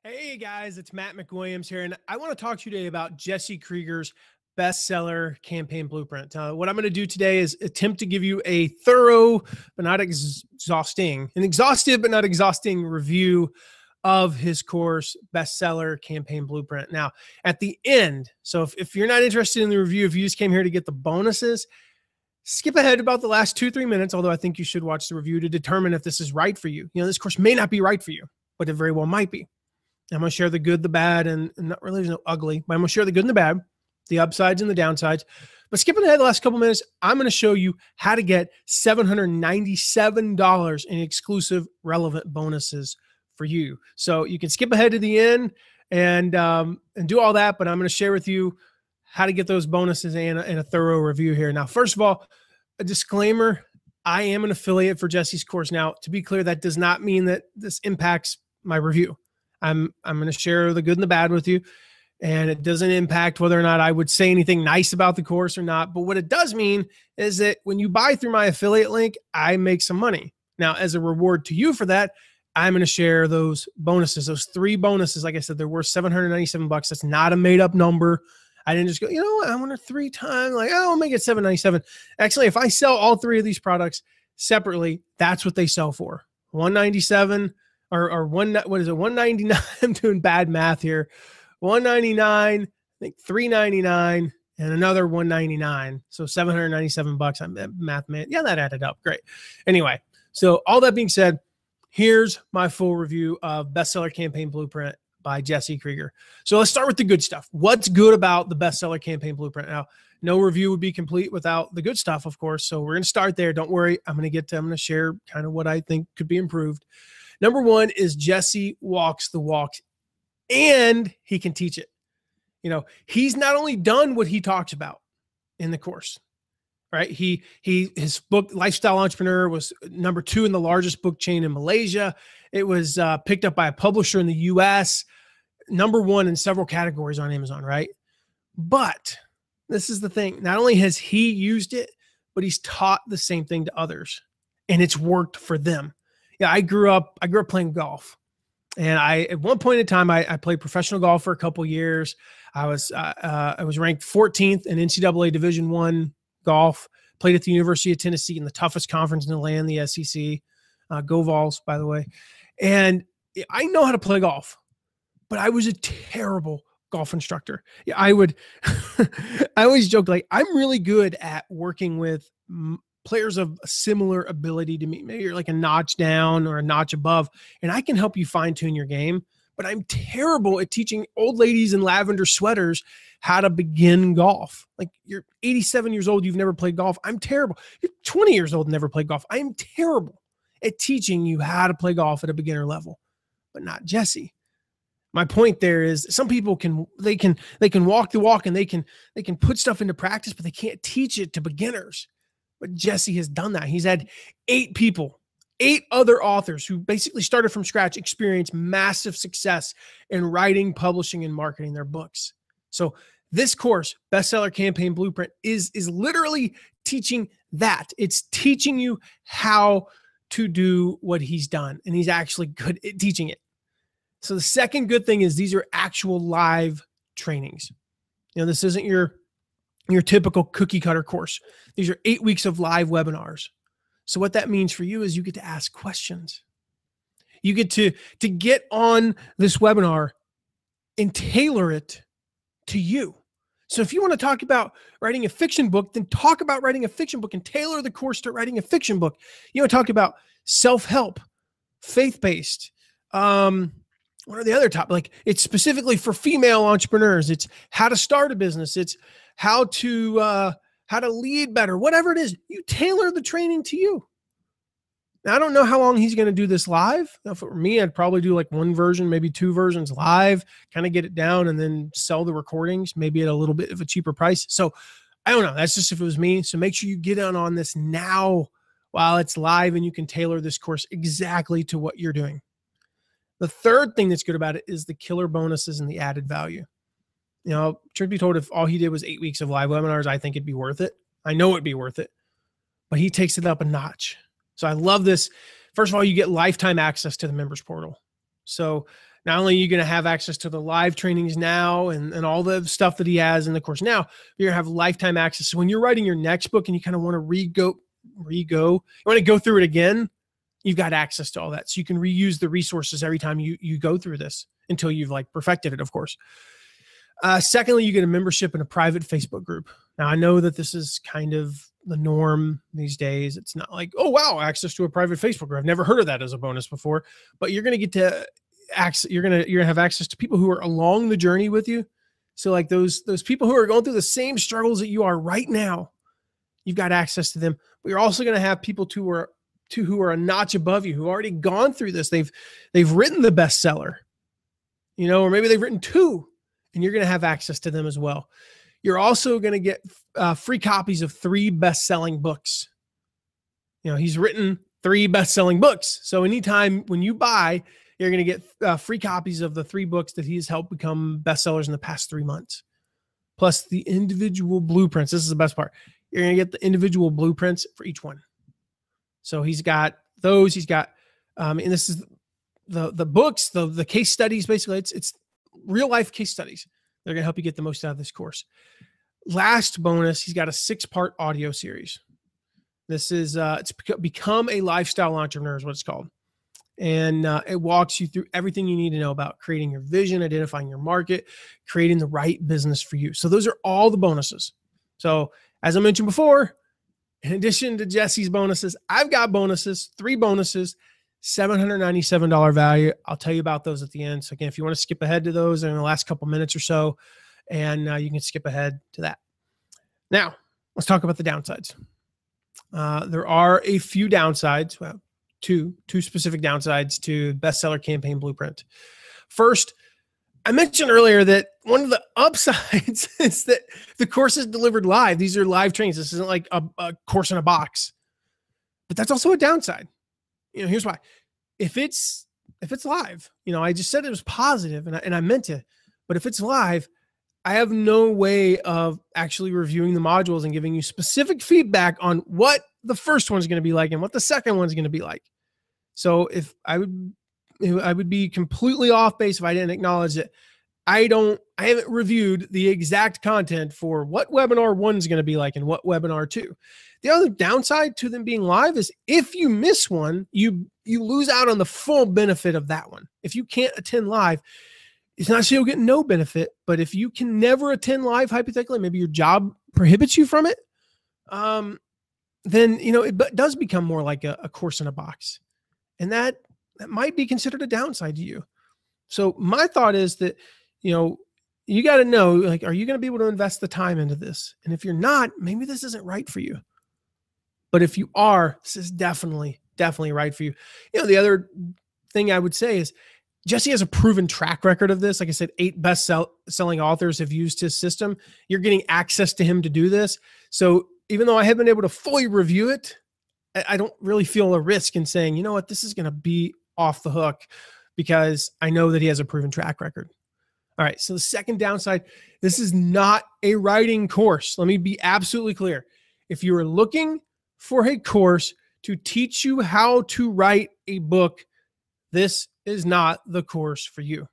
Hey guys, it's Matt McWilliams here, and I want to talk to you today about Jesse Krieger's bestseller campaign blueprint. What I'm going to do today is attempt to give you a thorough but not exhaustive but not exhausting review of his course, Bestseller Campaign Blueprint. Now, at the end, so if you're not interested in the review, if you just came here to get the bonuses, skip ahead about the last 2-3 minutes, although I think you should watch the review to determine if this is right for you. This course may not be right for you, but it very well might be. I'm going to share the good, the bad, and not really, there's no ugly, but I'm going to share the good and the bad, the upsides and the downsides. But skipping ahead the last couple minutes, I'm going to show you how to get $797 in exclusive relevant bonuses for you. So you can skip ahead to the end and do all that, but I'm going to share with you how to get those bonuses and a thorough review here. Now, first of all, a disclaimer, I am an affiliate for Jesse's course. Now, to be clear, that does not mean that this impacts my review. I'm going to share the good and the bad with you, and it doesn't impact whether or not I would say anything nice about the course or not. But what it does mean is that when you buy through my affiliate link, I make some money. Now, as a reward to you for that, I'm going to share those bonuses, those 3 bonuses. Like I said, they're worth $797. That's not a made up number. I didn't just go, I want a 3 times, like, I'll make it $797. Actually, if I sell all 3 of these products separately, that's what they sell for. $197 or what is it? $199. I'm doing bad math here. $199, I think $399, and another $199. So $797. I'm math man. Yeah, that added up. Great. Anyway, so all that being said, here's my full review of Bestseller Campaign Blueprint by Jesse Krieger. So let's start with the good stuff. What's good about the Bestseller Campaign Blueprint? Now, no review would be complete without the good stuff, of course. So we're going to start there. Don't worry. I'm going to share kind of what I think could be improved. Number 1 is Jesse walks the walk, and he can teach it. He's not only done what he talks about in the course, right? His book, Lifestyle Entrepreneur, was number 2 in the largest book chain in Malaysia. It was picked up by a publisher in the US, number 1 in several categories on Amazon, right? But this is the thing. Not only has he used it, but he's taught the same thing to others, and it's worked for them. Yeah, I grew up playing golf, and at one point in time, I played professional golf for a couple years. I was ranked 14th in NCAA Division I golf. Played at the University of Tennessee in the toughest conference in the land, the SEC. Go Vols, by the way. And I know how to play golf, but I was a terrible golf instructor. Yeah, I always joke, like, I'm really good at working with players of a similar ability to me. Maybe you're like a notch down or a notch above, and I can help you fine tune your game, but I'm terrible at teaching old ladies in lavender sweaters how to begin golf. Like, you're 87 years old, you've never played golf. I'm terrible. You're 20 years old and never played golf. I'm terrible at teaching you how to play golf at a beginner level, but not Jesse. My point there is some people can walk the walk, and they can put stuff into practice, but they can't teach it to beginners. But Jesse has done that. He's had 8 other authors who basically started from scratch, experienced massive success in writing, publishing, and marketing their books. So this course, Bestseller Campaign Blueprint, is literally teaching that. It's teaching you how to do what he's done, and he's actually good at teaching it. So the second good thing is these are actual live trainings. This isn't your typical cookie cutter course. These are 8 weeks of live webinars. So what that means for you is you get to ask questions. You get to get on this webinar and tailor it to you. So if you want to talk about writing a fiction book, then talk about writing a fiction book and tailor the course to writing a fiction book. You want to talk about self-help, faith-based, what are the other topics? Like, it's specifically for female entrepreneurs. It's how to start a business. It's how to lead better. Whatever it is, you tailor the training to you. Now, I don't know how long he's going to do this live. Now, for me, I'd probably do like 1 version, maybe 2 versions live, kind of get it down, and then sell the recordings, maybe at a little bit of a cheaper price. So I don't know. That's just if it was me. So make sure you get on this now while it's live, and you can tailor this course exactly to what you're doing. The third thing that's good about it is the killer bonuses and the added value. Truth be told, if all he did was 8 weeks of live webinars, I think it'd be worth it. I know it'd be worth it, but he takes it up a notch. So I love this. First of all, you get lifetime access to the members portal. So Not only are you going to have access to the live trainings now and all the stuff that he has in the course now, you're going to have lifetime access. So when you're writing your next book and you kind of want to you want to go through it again, you've got access to all that. So you can reuse the resources every time you go through this until you've like perfected it, of course. Secondly, you get a membership in a private Facebook group. Now, I know that this is kind of the norm these days. It's not like, oh, wow, access to a private Facebook group. I've never heard of that as a bonus before, but you're going to get to access. You're going to have access to people who are along the journey with you. So like those people who are going through the same struggles that you are right now, you've got access to them. But you're also going to have people who are a notch above you, who've already gone through this. They've written the bestseller, or maybe they've written 2, and you're going to have access to them as well. You're also going to get free copies of 3 best-selling books. He's written 3 best-selling books. So anytime when you buy, you're going to get free copies of the 3 books that he's helped become bestsellers in the past 3 months, plus the individual blueprints. This is the best part. You're going to get the individual blueprints for each one. So he's got those. He's got, and this is the books, the case studies. Basically, it's real life case studies. They're going to help you get the most out of this course. Last bonus, he's got a 6-part audio series. This is it's Become a Lifestyle Entrepreneur is what it's called. And it walks you through everything you need to know about creating your vision, identifying your market, creating the right business for you. So those are all the bonuses. So as I mentioned before, in addition to Jesse's bonuses, I've got bonuses, 3 bonuses, $797 value. I'll tell you about those at the end. So again, if you want to skip ahead to those in the last couple minutes or so, and you can skip ahead to that. Now, let's talk about the downsides. There are a few downsides. Well, two specific downsides to Bestseller Campaign Blueprint. First, I mentioned earlier that one of the upsides is that the course is delivered live. These are live trainings. This isn't like a course in a box. But that's also a downside. Here's why. If it's live, I just said it was positive and I meant it, but if it's live, I have no way of actually reviewing the modules and giving you specific feedback on what the first one's going to be like and what the second one's going to be like. So if I would be completely off base if I didn't acknowledge that I haven't reviewed the exact content for what webinar 1 is going to be like and what webinar 2. The other downside to them being live is if you miss one, you lose out on the full benefit of that one. If you can't attend live, it's not so you'll get no benefit, but if you can never attend live, hypothetically, maybe your job prohibits you from it, then, it does become more like a course in a box. And that might be considered a downside to you. So my thought is that, you got to know, like, are you going to be able to invest the time into this? And if you're not, maybe this isn't right for you. But if you are, this is definitely right for you. The other thing I would say is Jesse has a proven track record of this. Like I said, 8 best-selling authors have used his system. You're getting access to him to do this. So even though I haven't been able to fully review it, I don't really feel a risk in saying, you know what, this is going to be off the hook because I know that he has a proven track record. All right. So the second downside, this is not a writing course. Let me be absolutely clear. If you are looking for a course to teach you how to write a book, this is not the course for you.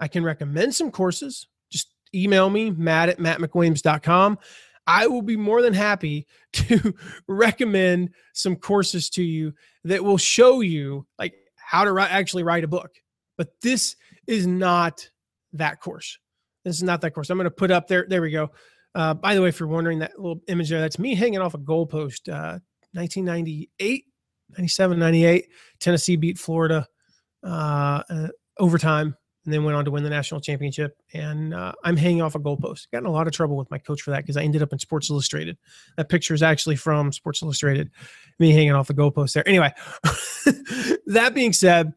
I can recommend some courses. Just email me, matt@mattmcwilliams.com. I will be more than happy to recommend some courses to you that will show you like how to actually write a book. But this is not that course. This is not that course. I'm going to put up there. There we go. By the way, if you're wondering, that little image there, that's me hanging off a goalpost. 1998, 97, 98, Tennessee beat Florida overtime and then went on to win the national championship. And I'm hanging off a goalpost. Got in a lot of trouble with my coach for that because I ended up in Sports Illustrated. That picture is actually from Sports Illustrated, me hanging off the goalpost there. Anyway, that being said,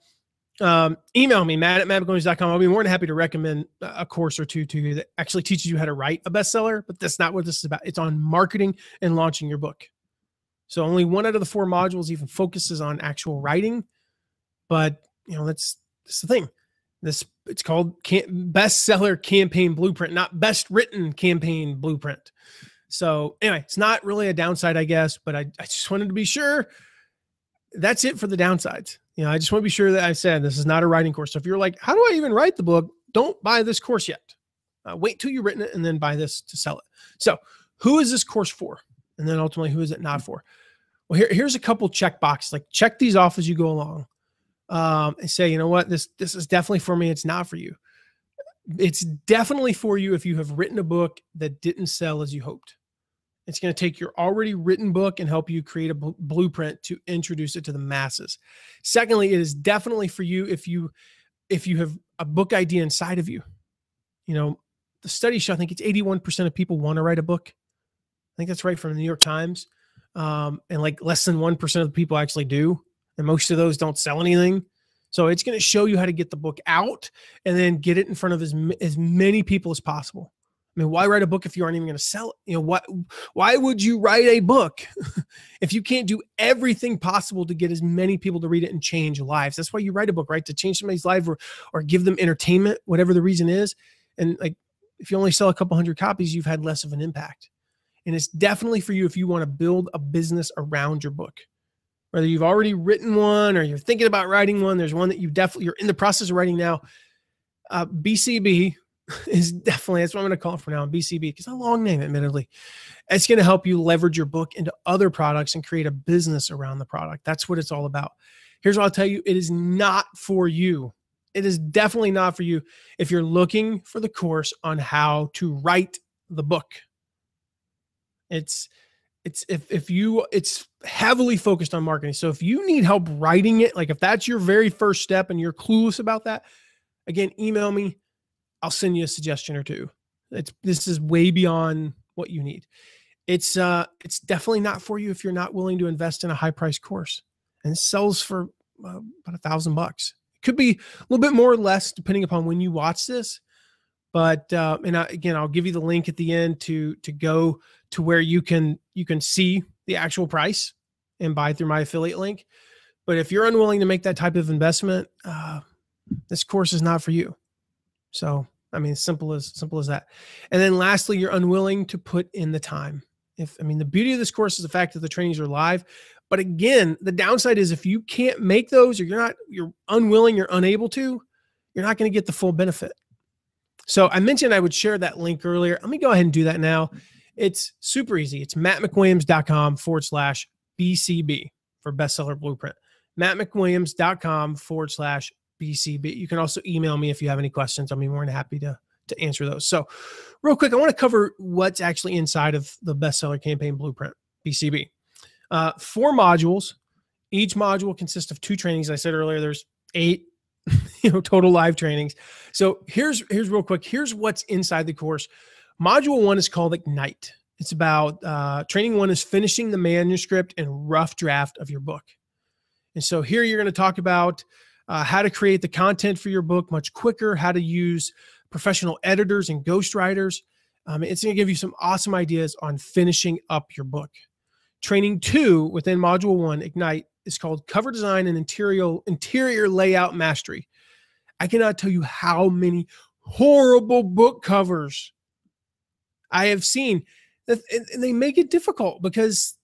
email me, matt@mattmcwilliams.com. I'll be more than happy to recommend a course or two to you that actually teaches you how to write a bestseller, but that's not what this is about. It's on marketing and launching your book. So only 1 out of the 4 modules even focuses on actual writing, but that's the thing. It's called Bestseller Campaign Blueprint, not Best Written Campaign Blueprint. So anyway, it's not really a downside, I guess, but I just wanted to be sure. That's it for the downsides. I just want to be sure that I said this is not a writing course. So if you're like, how do I even write the book? Don't buy this course yet. Wait till you've written it and then buy this to sell it. So who is this course for? And then ultimately, who is it not for? Well, here's a couple check boxes. Like, check these off as you go along, and say, you know what, this is definitely for me. It's not for you. It's definitely for you if you have written a book that didn't sell as you hoped. It's going to take your already written book and help you create a blueprint to introduce it to the masses. Secondly, it is definitely for you if you have a book idea inside of you. The studies show, I think it's 81% of people want to write a book. I think that's right from the New York Times. And like less than 1% of the people actually do. And most of those don't sell anything. So it's going to show you how to get the book out and then get it in front of as many people as possible. I mean, why write a book if you aren't even going to sell it? Why would you write a book if you can't do everything possible to get as many people to read it and change lives? That's why you write a book, right? To change somebody's life or give them entertainment, whatever the reason is. And like, if you only sell a couple hundred copies, you've had less of an impact. And it's definitely for you if you want to build a business around your book. Whether you've already written one or you're thinking about writing one, there's one that you're in the process of writing now. BCB is definitely, that's what I'm going to call it for now, BCB, because it's a long name, admittedly. It's going to help you leverage your book into other products and create a business around the product. That's what it's all about. Here's what I'll tell you. It is not for you. It is definitely not for you if you're looking for the course on how to write the book. It's heavily focused on marketing. So if you need help writing it, like if that's your very first step and you're clueless about that, again, email me. I'll send you a suggestion or two. This is way beyond what you need. It's definitely not for you if you're not willing to invest in a high price course, and it sells for about $1,000. It could be a little bit more or less depending upon when you watch this. But I'll give you the link at the end to go to where you can see the actual price and buy through my affiliate link. But if you're unwilling to make that type of investment, this course is not for you. So, I mean, simple as that. And then lastly, you're unwilling to put in the time. The beauty of this course is the fact that the trainings are live. But again, the downside is if you can't make those, or you're unwilling, you're unable to, you're not going to get the full benefit. So I mentioned I would share that link earlier. Let me go ahead and do that now. It's super easy. It's mattmcwilliams.com/BCB for Bestseller Blueprint. mattmcwilliams.com/BCB. You can also email me if you have any questions. I'll be more than happy to answer those. So real quick, I want to cover what's actually inside of the Bestseller Campaign Blueprint, BCB. 4 modules. Each module consists of 2 trainings. I said earlier, there's 8 total live trainings. So here's real quick. Here's what's inside the course. Module 1 is called Ignite. It's about training 1 is finishing the manuscript and rough draft of your book. And so here you're going to talk about how to create the content for your book much quicker, how to use professional editors and ghostwriters. It's going to give you some awesome ideas on finishing up your book. Training 2 within module 1, Ignite, is called Cover Design and Interior Layout Mastery. I cannot tell you how many horrible book covers I have seen, and they make it difficult because,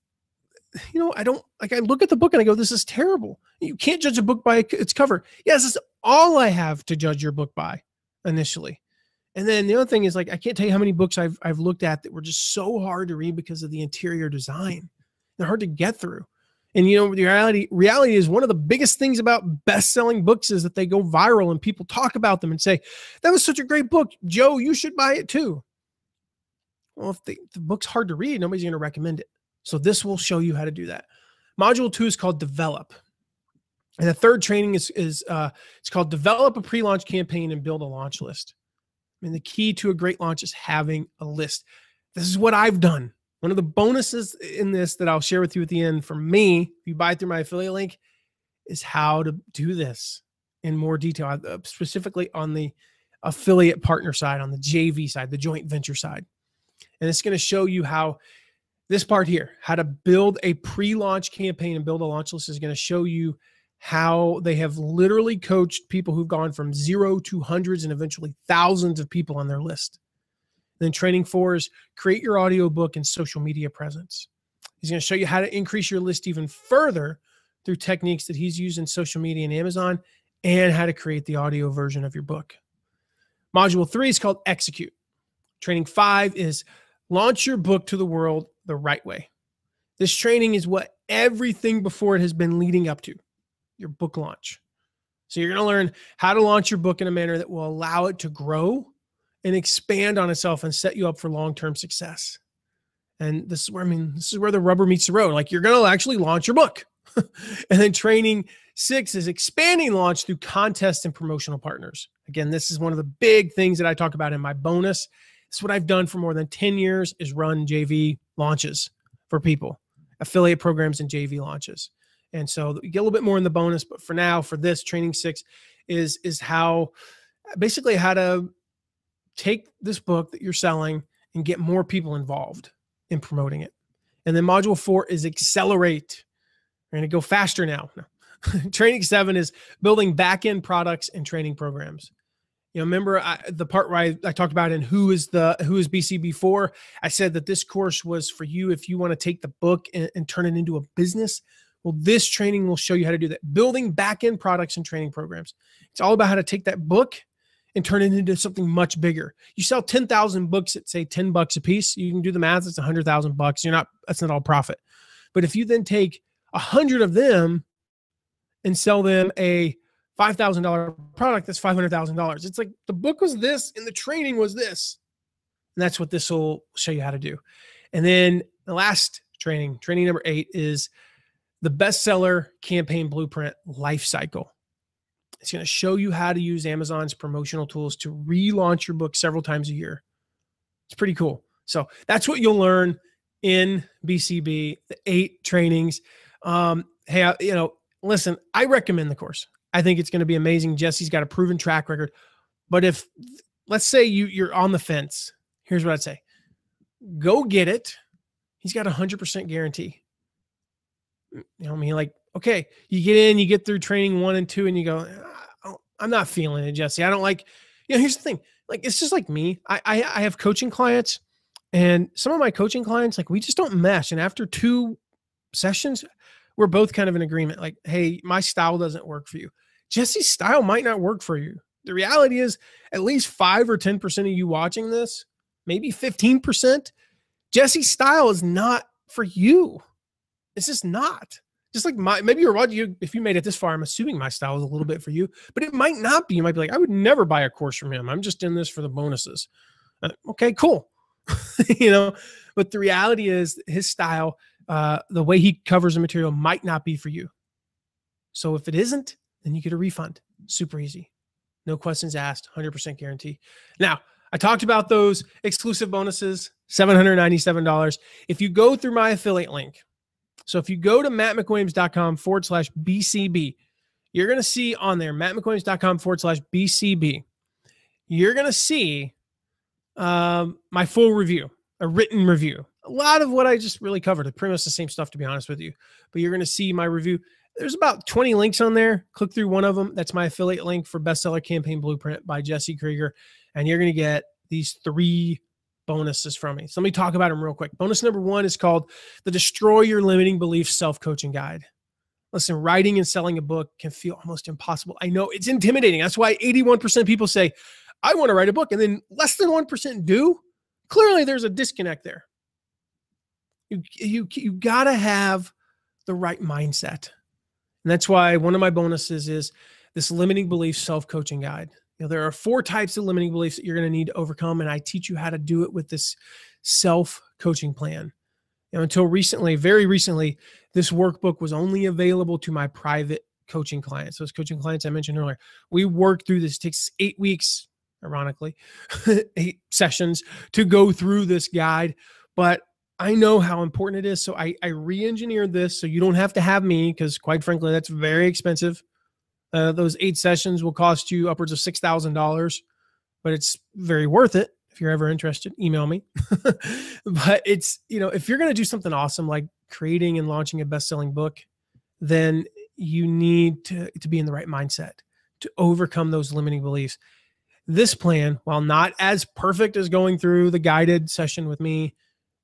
I look at the book and I go, this is terrible. You can't judge a book by its cover. Yes, that's all I have to judge your book by initially. And then the other thing is, I can't tell you how many books I've looked at that were just so hard to read because of the interior design. They're hard to get through. And the reality is, one of the biggest things about best-selling books is that they go viral and people talk about them and say, that was such a great book, Joe, you should buy it too. Well, if the book's hard to read, nobody's going to recommend it. So this will show you how to do that. Module 2 is called Develop. And the third training is it's called Develop a Pre-Launch Campaign and Build a Launch List. The key to a great launch is having a list. This is what I've done. One of the bonuses in this that I'll share with you at the end from me, if you buy through my affiliate link, is how to do this in more detail, specifically on the affiliate partner side, on the JV side, the joint venture side. And it's going to show you how this part here, how to build a pre-launch campaign and build a launch list, is going to show you how they have literally coached people who've gone from 0 to hundreds and eventually thousands of people on their list. And then training 4 is create your audiobook and social media presence. He's going to show you how to increase your list even further through techniques that he's used in social media and Amazon, and how to create the audio version of your book. Module 3 is called Execute. Training 5 is launch your book to the world the right way. This training is what everything before it has been leading up to, your book launch. So you're going to learn how to launch your book in a manner that will allow it to grow and expand on itself and set you up for long-term success. And this is where the rubber meets the road. Like, you're going to actually launch your book. And then training 6 is expanding launch through contests and promotional partners. Again, this is one of the big things that I talk about in my bonus. It's what I've done for more than 10 years, is run JV launches for people, affiliate programs and JV launches. And so you get a little bit more in the bonus, but for now, for this, training 6 is basically how to take this book that you're selling and get more people involved in promoting it. And then module 4 is accelerate. We're going to go faster now. Training 7 is building back-end products and training programs. Remember the part where I talked about in who is BCB for? I said that this course was for you if you want to take the book and turn it into a business. Well, this training will show you how to do that. Building back-end products and training programs. It's all about how to take that book and turn it into something much bigger. You sell 10,000 books at, say, $10 a piece. You can do the math. It's $100,000. That's not all profit. But if you then take 100 of them and sell them a $5,000 product, that's $500,000. It's like the book was this and the training was this. And that's what this will show you how to do. And then the last training number 8, is the Bestseller Campaign Blueprint Life Cycle. It's going to show you how to use Amazon's promotional tools to relaunch your book several times a year. It's pretty cool. So that's what you'll learn in BCB, the 8 trainings. Hey, listen, I recommend the course. I think it's going to be amazing. Jesse's got a proven track record. But if, let's say you're on the fence, here's what I'd say. Go get it. He's got 100% guarantee. Okay, you get in, you get through training 1 and 2, and you go, I'm not feeling it, Jesse. I don't like, here's the thing. Like, it's just like me. I have coaching clients, and some of my coaching clients, we just don't mesh. And after 2 sessions, we're both kind of in agreement. Like, hey, my style doesn't work for you. Jesse's style might not work for you. The reality is at least 5 or 10% of you watching this, maybe 15%, Jesse's style is not for you. It's just not. Just like maybe you're watching, if you made it this far, I'm assuming my style is a little bit for you, but it might not be. You might be like, I would never buy a course from him. I'm just in this for the bonuses. Okay, cool. But the reality is his style, the way he covers the material might not be for you. So if it isn't, then you get a refund. Super easy. No questions asked, 100% guarantee. Now, I talked about those exclusive bonuses, $797. If you go through my affiliate link, so if you go to mattmcwilliams.com/BCB, you're going to see on there, mattmcwilliams.com/BCB, you're going to see my full review, a written review. A lot of what I just really covered, pretty much the same stuff, to be honest with you. But you're going to see my review. There's about 20 links on there. Click through one of them. That's my affiliate link for Bestseller Campaign Blueprint by Jesse Krieger. And you're going to get these 3 bonuses from me. So let me talk about them real quick. Bonus number 1 is called the Destroy Your Limiting Beliefs Self-Coaching Guide. Listen, writing and selling a book can feel almost impossible. I know it's intimidating. That's why 81% of people say, I want to write a book, and then less than 1% do. Clearly, there's a disconnect there. You got to have the right mindset. And that's why one of my bonuses is this limiting beliefs self-coaching guide. There are 4 types of limiting beliefs that you're going to need to overcome, and I teach you how to do it with this self-coaching plan. Until recently, very recently, this workbook was only available to my private coaching clients. Those coaching clients I mentioned earlier. We worked through this. It takes 8 weeks, ironically, 8 sessions to go through this guide. But I know how important it is. So I re-engineered this so you don't have to have me, because quite frankly, that's very expensive. Those 8 sessions will cost you upwards of $6,000, but it's very worth it. If you're ever interested, email me. But it's, if you're going to do something awesome like creating and launching a best-selling book, then you need to be in the right mindset to overcome those limiting beliefs. This plan, while not as perfect as going through the guided session with me,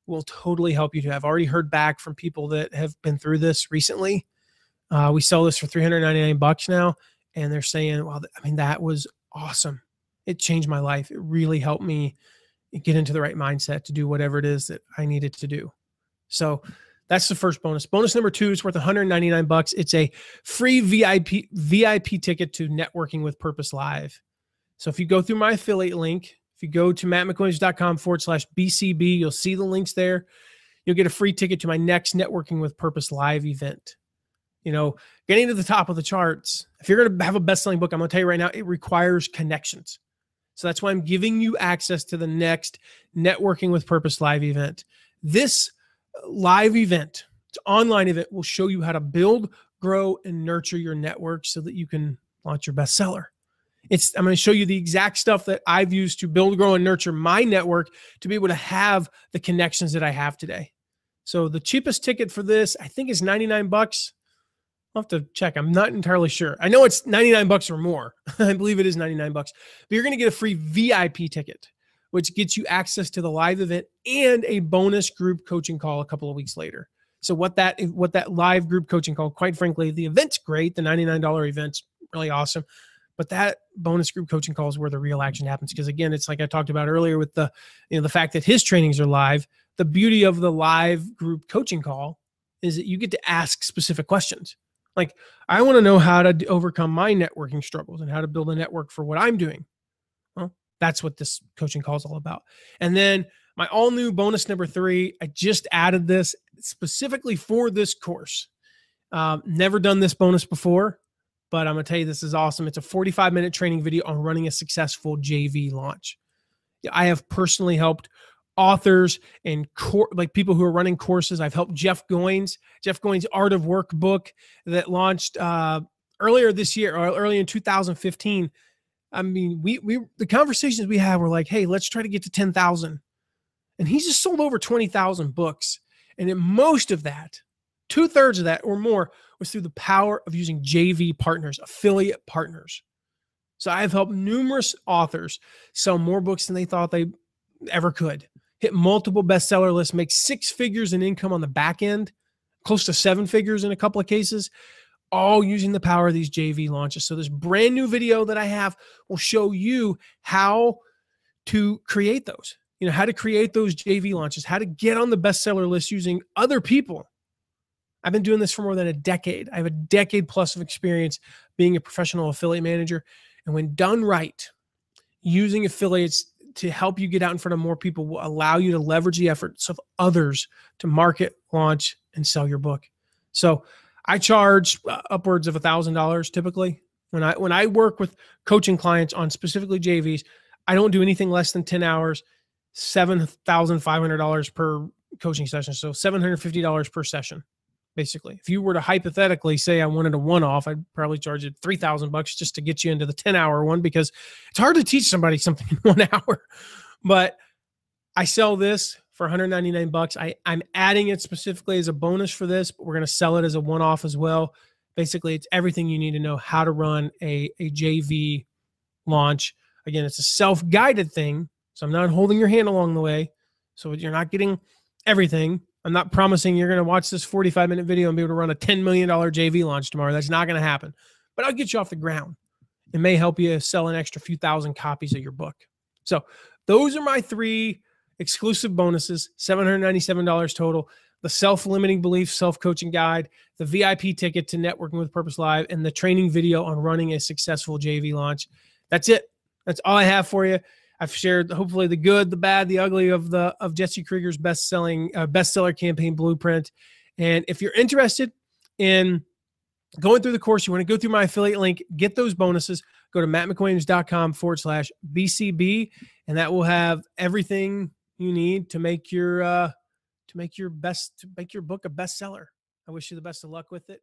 will totally help you to. I've already heard back from people that have been through this recently. We sell this for $399 now, and they're saying, "Wow, I mean, that was awesome. It changed my life. It really helped me get into the right mindset to do whatever it is that I needed to do." So that's the first bonus. Bonus number 2 is worth $199. It's a free VIP ticket to Networking with Purpose Live. So if you go through my affiliate link, if you go to mattmcwilliams.com/BCB, you'll see the links there. You'll get a free ticket to my next Networking with Purpose Live event. You know, getting to the top of the charts, if you're going to have a best-selling book, I'm going to tell you right now, it requires connections. So that's why I'm giving you access to the next Networking with Purpose Live event. This live event, it's an online event, will show you how to build, grow, and nurture your network so that you can launch your bestseller. I'm going to show you the exact stuff that I've used to build, grow, and nurture my network to be able to have the connections that I have today. So the cheapest ticket for this, I think, is $99. I'll have to check. I'm not entirely sure. I know it's $99 or more. I believe it is $99. But you're going to get a free VIP ticket, which gets you access to the live event and a bonus group coaching call a couple of weeks later. So what that live group coaching call, quite frankly, the event's great. The $99 event's really awesome. But that bonus group coaching call is where the real action happens. Because again, it's like I talked about earlier with the fact that his trainings are live. The beauty of the live group coaching call is that you get to ask specific questions. Like, I want to know how to overcome my networking struggles and how to build a network for what I'm doing. Well, that's what this coaching call is all about. And then my all new bonus number 3, I just added this specifically for this course. Never done this bonus before, but I'm going to tell you, this is awesome. It's a 45-minute training video on running a successful JV launch. I have personally helped authors and like people who are running courses. I've helped Jeff Goins' Art of Work book that launched earlier this year, or early in 2015. I mean, the conversations we had were like, hey, let's try to get to 10,000. And he's just sold over 20,000 books. And most of that, 2/3 of that or more, was through the power of using JV partners, affiliate partners. So I've helped numerous authors sell more books than they thought they ever could, hit multiple bestseller lists, make 6 figures in income on the back end, close to 7 figures in a couple of cases, all using the power of these JV launches. So this brand new video that I have will show you how to create those, how to create those JV launches, how to get on the bestseller list using other people. I've been doing this for more than a decade. I have a decade plus of experience being a professional affiliate manager. And when done right, using affiliates to help you get out in front of more people will allow you to leverage the efforts of others to market, launch, and sell your book. So I charge upwards of $1,000 typically. When I work with coaching clients on specifically JVs, I don't do anything less than 10 hours, $7,500 per coaching session. So $750 per session. Basically, if you were to hypothetically say I wanted a one-off, I'd probably charge it $3,000 just to get you into the 10-hour one, because it's hard to teach somebody something in 1 hour. But I sell this for $199. I'm adding it specifically as a bonus for this, but we're going to sell it as a one-off as well. Basically, it's everything you need to know how to run a JV launch. Again, it's a self-guided thing, so I'm not holding your hand along the way. So you're not getting everything. I'm not promising you're going to watch this 45-minute video and be able to run a $10 million JV launch tomorrow. That's not going to happen. But I'll get you off the ground. It may help you sell an extra few thousand copies of your book. So those are my 3 exclusive bonuses, $797 total. The self-limiting belief self-coaching guide, the VIP ticket to Networking with Purpose Live, and the training video on running a successful JV launch. That's it. That's all I have for you. I've shared hopefully the good, the bad, the ugly of Jesse Krieger's bestseller campaign blueprint. And if you're interested in going through the course, you want to go through my affiliate link, get those bonuses, go to mattmcwilliams.com/BCB, and that will have everything you need to make your book a bestseller. I wish you the best of luck with it.